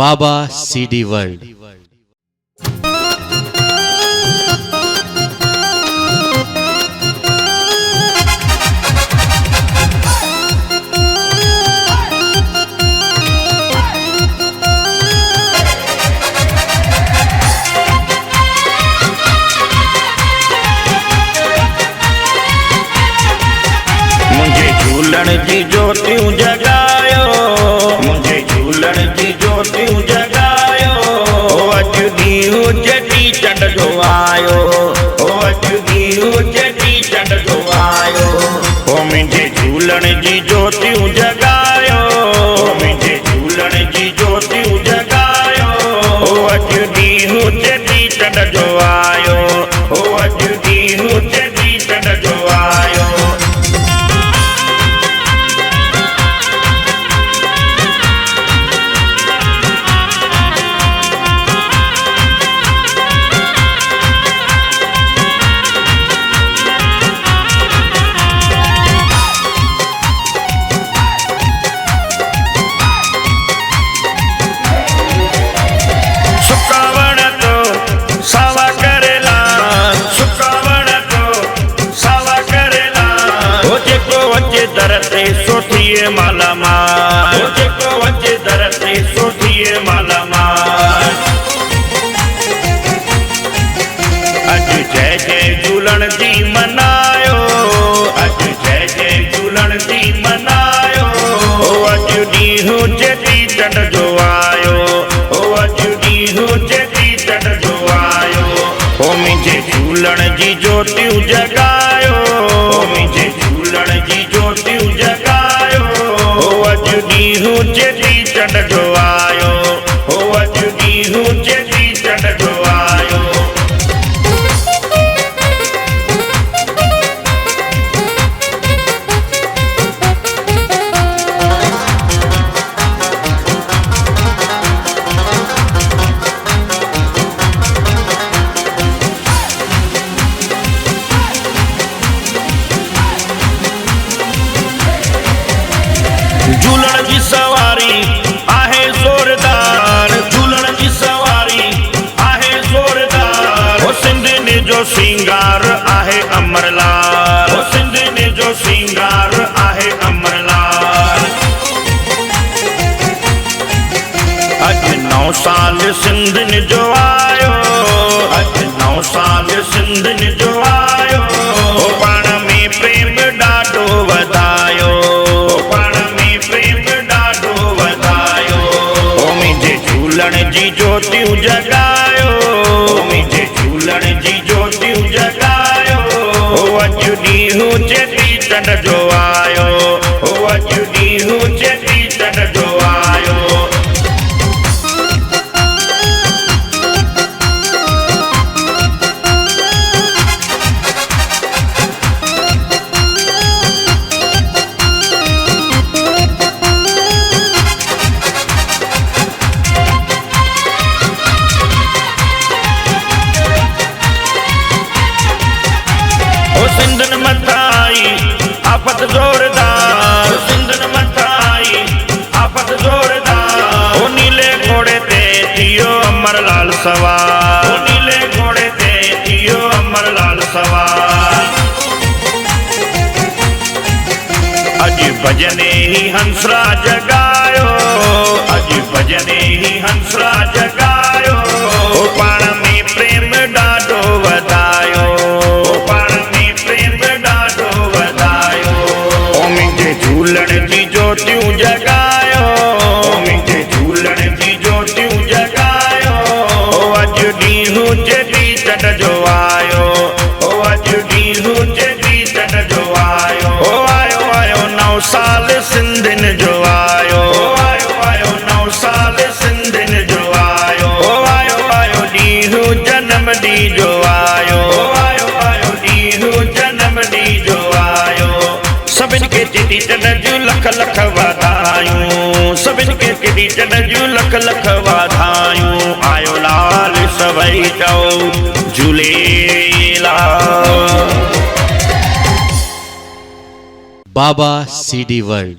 बाबा CD world. मुझे झूलण जी ज्योतियूं जगायो, मुझे झूलण जी ज्योतियूं जगायो। अज ॾींहुं चेटी चंड जो आयो, अज ॾींहुं चेटी चंड जो आयो। मुंहिंजे झूलण जी ज्योतियूं जगायो, मुंहिंजे झूलण जी ज्योतियूं जगायो। अज ॾींहुं चेटी चंड जो आयो, अज ॾींहुं चेटी चंड जो आयो। दर ते सोठिए माला माल, जेको वचे दर ते सोठिए माला माल। अज जय जय झूलण जी मनायो, अज जय जय झूलण जी मनायो। अज ॾींहुं चेटी चंड जो आयो, अज ॾींहुं चेटी चंड जो आयो। मुंहिंजे झूलण जी ज्योतियूं जगायो, मुंहिंजे झूलण जी ज्योतियूं जगायो। अज ॾींहुं चेटी चंड जो आयो, अज ॾींहुं चेटी चंड जो आयो। झूलण जी सवारी आहे ज़ोरदार, झूलण जी सवारी आहे ज़ोरदार। हो सिंधियुनि जो सिंगार आहे अमरलाल, हो सिंधियुनि जो सिंगार आहे अमरलाल। अज 9 साल सिंधियुनि जो आयो, अज 9 साल सिंधियुनि जो आयो। पाण में प्रेम ॾाढो वधायो, झूलण जी ज्योतियूं जगायो, मुंहिंजे झूलण जी ज्योतियूं जगायो। अज ॾींहुं चेटी चंड जो आयो, अज ॾींहुं चेटी चंड जो आयो। सिंधन मथाई आफत जोरदार, सिंधन मथाई आफत जोरदार। ओ नीले घोड़े ते थियो अमरलाल सवार, ओ नीले घोड़े ते थियो अमरलाल सवार। अज भजने ही हंसरा जगायो, अज भजने ही हंसरा जगायो। पाण में प्रेम ॾाढो वधायो, झूलण जी ज्योतियूं जगायो, मुंहिंजे झूलण जी ज्योतियूं जगायो। अज ॾींहुं चेटी चंड जो आयो, अज ॾींहुं चेटी चंड जो आयो। आयो आयो 9 साल सिंधियुनि जो आयो, आयो आयो 9 साल सिंधियुनि जो आयो। आयो आयो ॾींहुं जनम ॾींहुं जो आयो, आयो आयो ॾींहुं जनम ॾींहुं जो आयो। सभिनि खे चेटी चंड जूं लख लख वाधायूं, सभिनि खे चेटी चंड जूं लख लख वाधायूं। आयो लाल सभई चओ झूलेलाल। बाबा सीडी वर्ल्ड।